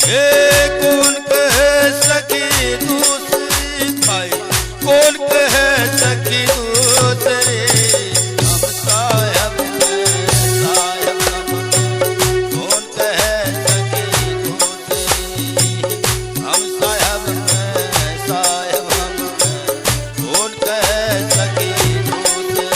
ए कौन कहे सखी दूसरी भाई, कौन कहे सखी दूसरी, हम साहब में साहब हम, कौन कहे सखी दूसरी, हम साहब में साहब हम, कौन कहे सखी दूसरी।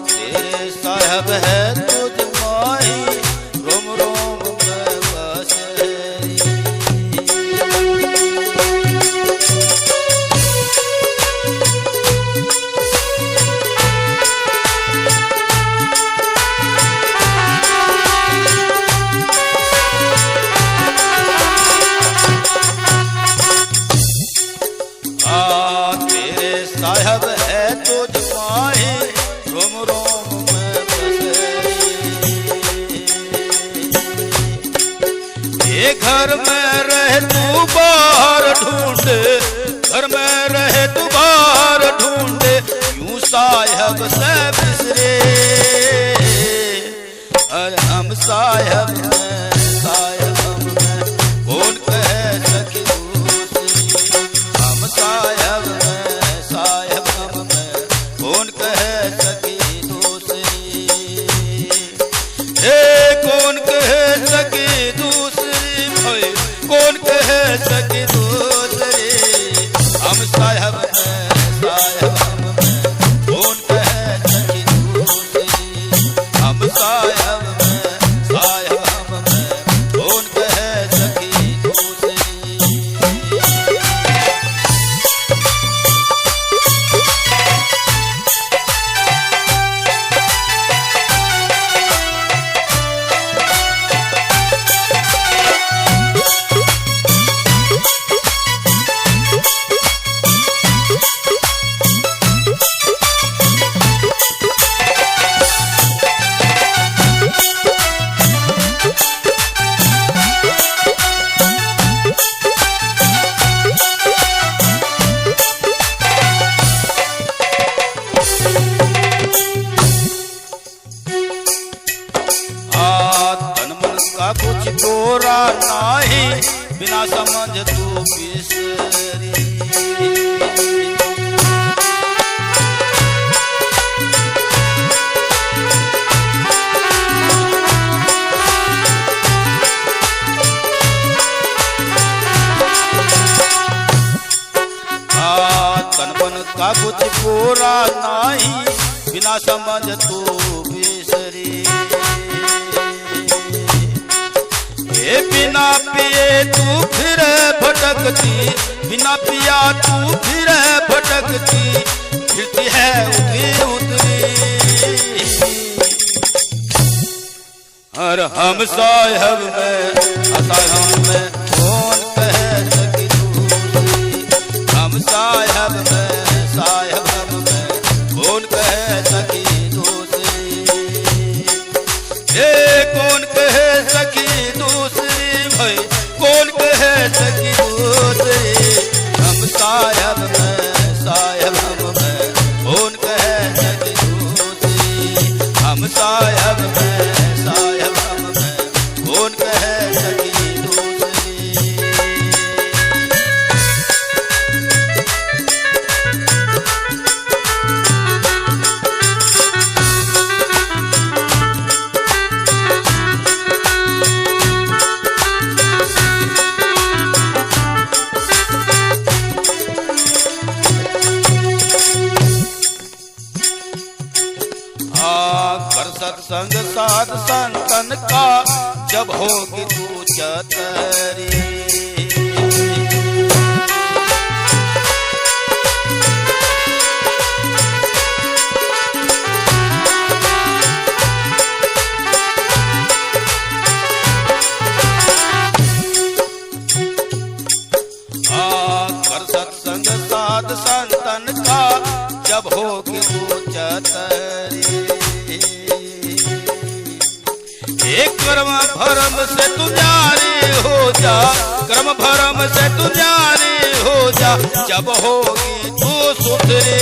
तेरे साहब है तुझ माही, रोम रोम में बसे। तेरे साहब है तुझ माही, रोम रोम में बसे। ये घर में रहे तू बाहर ढूंढे, घर में रहे तू बाहर ढूंढे, यूं साहब से बिसरे। अरे हम साहब में साहब हम में, कौन कहे सखी दूसरी, हम साहब में साहब हम में, कौन कहे सखी दूसरी। ए कौन कहे सखी दूसरी भाई, कौन कहे सखी दूसरी, हम साहब में साहब हम में, कौन कहे सखी दूसरी, हम साहब में साहब हम में, कौन कहे सखी दूसरी। तन मन का कुछ तोरा नाही, बिना समझ तू बिसरी। तन मन का कुछ तोरा नाही, बिना समझ तू बिसरी। ये बिना पिए तू फिर भटकती, बिना पिया तू फिर भटकती, फिरती है उतरी उतरी। और हम साहब में साहब में, कौन कहे सखी दूसरी, हम साहब में साहब हम में, कौन कहे सखी दूसरी। ये कौन कहे सखी दूसरी भाई, कौन कहे सखी दूसरी, हम साहब में साहब हम में, कौन कहे सखी दूसरी, हम साहब में साहब हम में, कौन कहे सखी दूसरी। कर सत्संग साध संतन का, जब होगी तू चतरी। कर्म भरम से तू न्यारी हो जा, कर्म भरम से तू न्यारी हो जा, जब होगी तू सुधरे।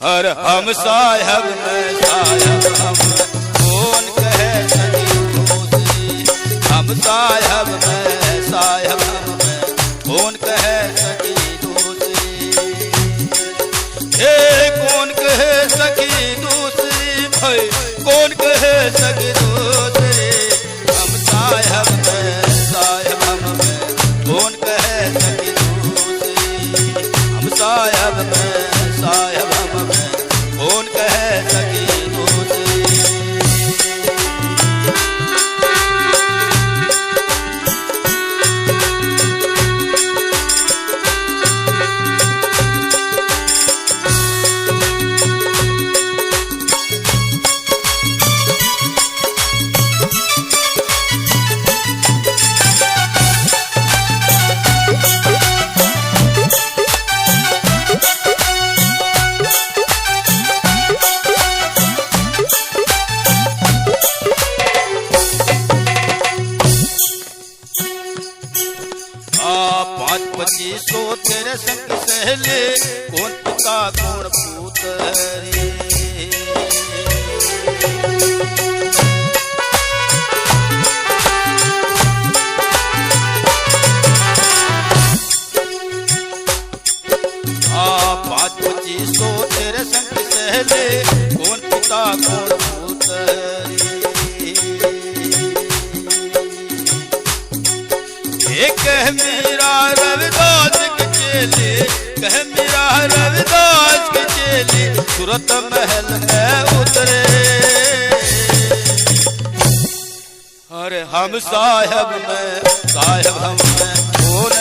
हर हम साहब में साहब हम, कौन कहे सकी दूसरी। हम साहब में साहब हम, कौन कहे सकी दूसरी। हे कौन कहे सकी दूसरी भाई, कौन कहे सकी दूसरी। हम साहब में साहब हम, कौन कहे सकी दूसरी। हम साहब में साहब हम, कौन कहे सकी दूसरी। पच्चीसो तेरे संग सहले, कौन पिता कौन पूत रे। पाँच पच्चीसो तेरे संग सहले, कौन पिता कौन पूत रे। कह मेरा रविदास के चेले, कह मेरा रविदास के चेले, सूरत महल में उतरे। अरे हम साहब में साहब हम, कौन